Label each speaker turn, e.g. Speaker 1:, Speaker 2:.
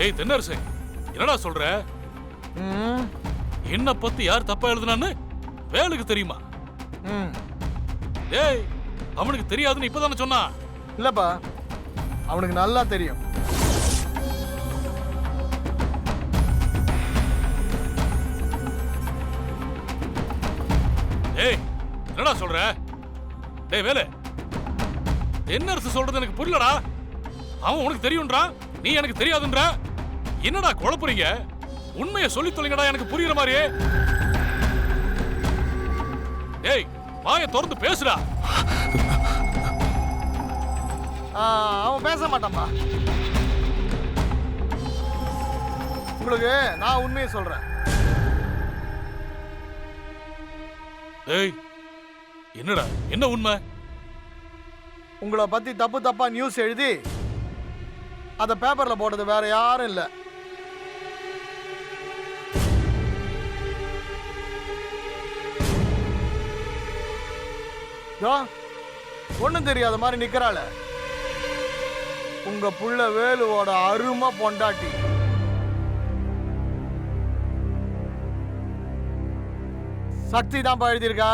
Speaker 1: டேய் தென்னரசு, என்னடா சொல்ற?
Speaker 2: ம்
Speaker 1: என்ன பத்தி யார் தப்பா எழுதுனான்னு வேலுக்கு தெரியுமா?
Speaker 2: ம்
Speaker 1: டேய், அவனுக்கு தெரியாதுன்னு இப்பதானே சொன்னான்.
Speaker 2: இல்லப்பா, அவனுக்கு நல்லா தெரியும்.
Speaker 1: டேய், என்னடா சொல்ற? டேய் வேலு, தென்னரசு சொல்றது எனக்கு புரியலடா. அவன் உனக்கு தெரியும்ன்றான், நீ எனக்கு தெரியாதுன்ற. என்னடா குழப்புறீங்க? உண்மையை சொல்லி தொலைங்கடா, எனக்கு புரியுற மாதிரியே. டேய், வாயை திறந்து பேசுடா.
Speaker 2: அவன் பேச மாட்டான்பா. உங்களுக்கு நான் உண்மையை சொல்றேன்.
Speaker 1: டேய், என்னடா என்ன உண்மை?
Speaker 2: உங்களை பத்தி தப்பு தப்பா நியூஸ் எழுதி அத பேப்பர்ல போட்டது வேற யாரும் இல்ல. ஒண்ணும் தெரியாத மாதிரி நிக்கிறாள உங்க புள்ள வேலுவோட அருமை பொண்டாட்டி. சக்தி தான் எழுதியிருக்கா.